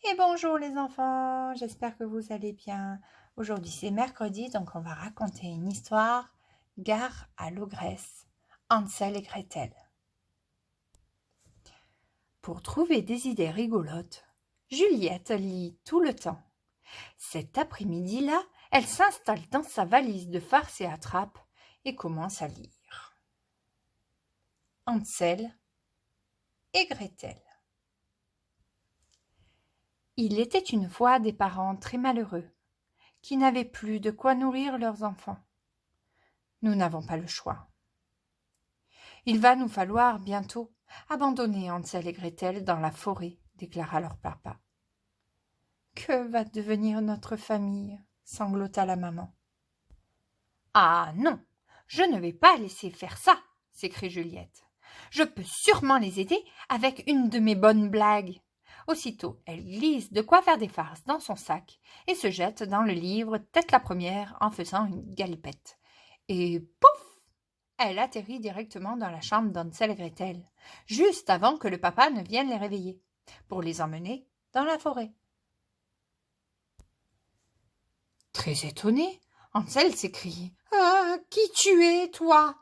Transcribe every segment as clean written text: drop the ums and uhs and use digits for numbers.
Et bonjour les enfants, j'espère que vous allez bien. Aujourd'hui c'est mercredi, donc on va raconter une histoire. Gare à l'ogresse, Hansel et Gretel. Pour trouver des idées rigolotes, Juliette lit tout le temps. Cet après-midi-là, elle s'installe dans sa valise de farce et attrape et commence à lire. Hansel et Gretel. Il était une fois des parents très malheureux, qui n'avaient plus de quoi nourrir leurs enfants. Nous n'avons pas le choix. Il va nous falloir bientôt abandonner Hansel et Gretel dans la forêt, déclara leur papa. Que va devenir notre famille? Sanglota la maman. Ah non, je ne vais pas laisser faire ça, s'écrie Juliette. Je peux sûrement les aider avec une de mes bonnes blagues. Aussitôt, elle glisse de quoi faire des farces dans son sac et se jette dans le livre tête la première en faisant une galipette. Et pouf! Elle atterrit directement dans la chambre d'Hansel et Gretel, juste avant que le papa ne vienne les réveiller, pour les emmener dans la forêt. Très étonné, Hansel s'écrie « Ah, qui tu es, toi ?»«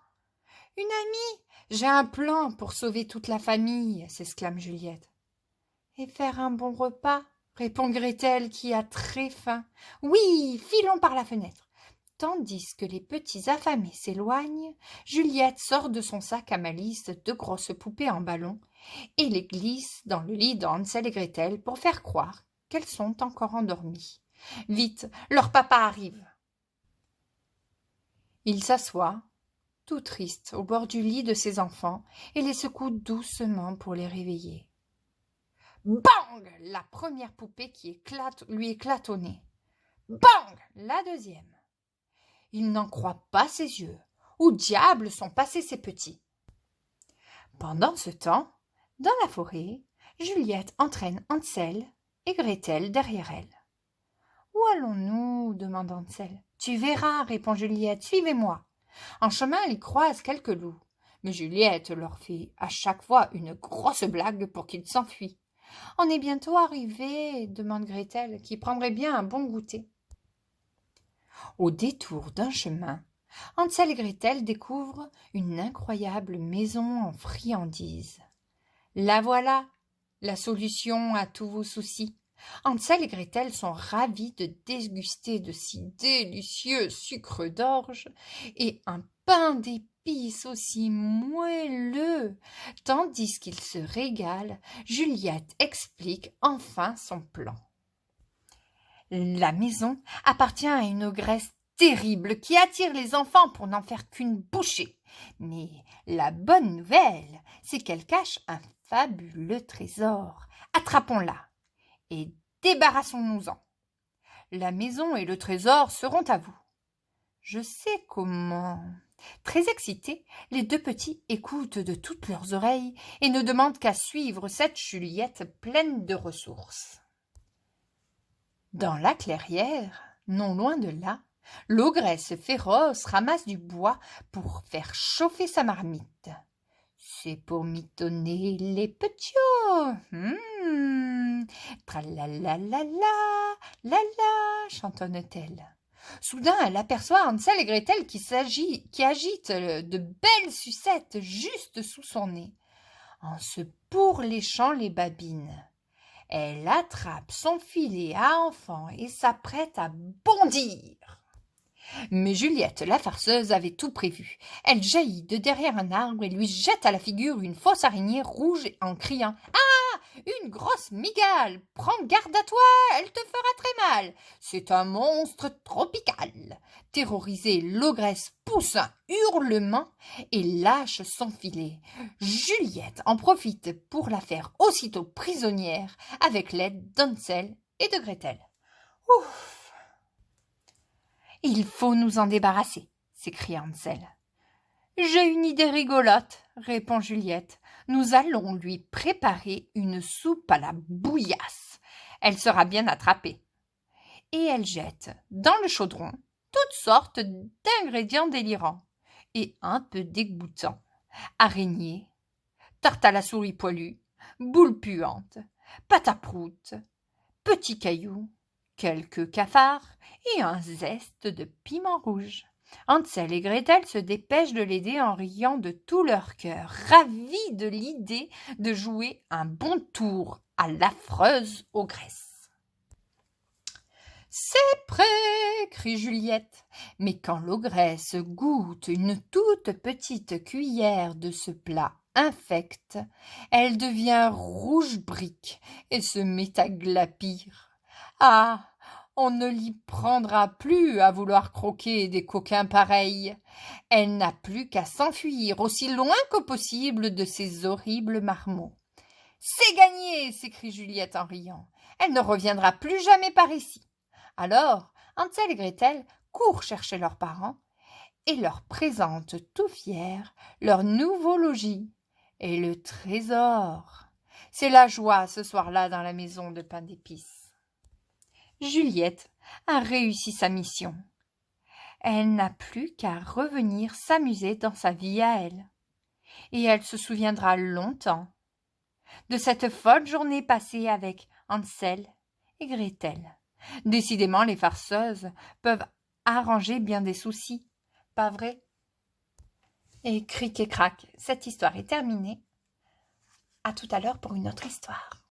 Une amie, j'ai un plan pour sauver toute la famille, » s'exclame Juliette. « Et faire un bon repas ?» répond Gretel qui a très faim. « Oui, filons par la fenêtre. » Tandis que les petits affamés s'éloignent, Juliette sort de son sac à malice deux grosses poupées en ballon et les glisse dans le lit d'Hansel et Gretel pour faire croire qu'elles sont encore endormies. Vite, leur papa arrive. Il s'assoit, tout triste, au bord du lit de ses enfants et les secoue doucement pour les réveiller. Bang! La première poupée lui éclate au nez. Bang! La deuxième. Il n'en croit pas ses yeux. Où diable sont passés ces petits? Pendant ce temps, dans la forêt, Juliette entraîne Hansel et Gretel derrière elle. « Où allons-nous » demande Hansel. « Tu verras » répond Juliette. « Suivez-moi. » En chemin, ils croisent quelques loups. Mais Juliette leur fait à chaque fois une grosse blague pour qu'ils s'enfuient. « On est bientôt arrivés » demande Gretel, qui prendrait bien un bon goûter. Au détour d'un chemin, Hansel et Gretel découvrent une incroyable maison en friandises. La voilà, la solution à tous vos soucis. Hansel et Gretel sont ravis de déguster de si délicieux sucres d'orge et un pain d'épices aussi moelleux. Tandis qu'ils se régalent, Juliette explique enfin son plan. La maison appartient à une ogresse terrible qui attire les enfants pour n'en faire qu'une bouchée. Mais la bonne nouvelle, c'est qu'elle cache un fabuleux trésor. Attrapons-la et débarrassons-nous-en. La maison et le trésor seront à vous. Je sais comment. Très excités, les deux petits écoutent de toutes leurs oreilles et ne demandent qu'à suivre cette Juliette pleine de ressources. Dans la clairière, non loin de là, l'ogresse féroce ramasse du bois pour faire chauffer sa marmite. C'est pour mitonner les petits. Tralalalala, la la, chantonne-t-elle. Soudain, elle aperçoit Hansel et Gretel qui agitent de belles sucettes juste sous son nez, en se pourléchant les babines. Elle attrape son filet à enfant et s'apprête à bondir. Mais Juliette, la farceuse, avait tout prévu. Elle jaillit de derrière un arbre et lui jette à la figure une fausse araignée rouge en criant « Ah, une grosse migale! Prends garde à toi, elle te fera très mal! C'est un monstre tropical !» Terrorisée, l'ogresse pousse un hurlement et lâche son filet. Juliette en profite pour la faire aussitôt prisonnière avec l'aide d'Hansel et de Gretel. Ouf! Il faut nous en débarrasser, s'écrie Hansel. J'ai une idée rigolote, répond Juliette. Nous allons lui préparer une soupe à la bouillasse. Elle sera bien attrapée. Et elle jette dans le chaudron toutes sortes d'ingrédients délirants et un peu dégoûtants. Araignées, tarte à la souris poilue, boules puantes, pâte à proutes, petits cailloux, quelques cafards et un zeste de piment rouge. Hansel et Gretel se dépêchent de l'aider en riant de tout leur cœur, ravis de l'idée de jouer un bon tour à l'affreuse ogresse. « C'est prêt !» crie Juliette. Mais quand l'ogresse goûte une toute petite cuillère de ce plat infect, elle devient rouge brique et se met à glapir. Ah, on ne l'y prendra plus à vouloir croquer des coquins pareils. Elle n'a plus qu'à s'enfuir aussi loin que possible de ces horribles marmots. « C'est gagné !» s'écrie Juliette en riant. « Elle ne reviendra plus jamais par ici. » Alors, Hansel et Gretel courent chercher leurs parents et leur présentent tout fiers leur nouveau logis et le trésor. C'est la joie ce soir-là dans la maison de pain d'épices. Juliette a réussi sa mission. Elle n'a plus qu'à revenir s'amuser dans sa vie à elle. Et elle se souviendra longtemps de cette folle journée passée avec Hansel et Gretel. Décidément, les farceuses peuvent arranger bien des soucis, pas vrai? Et cric et crac, cette histoire est terminée. À tout à l'heure pour une autre histoire.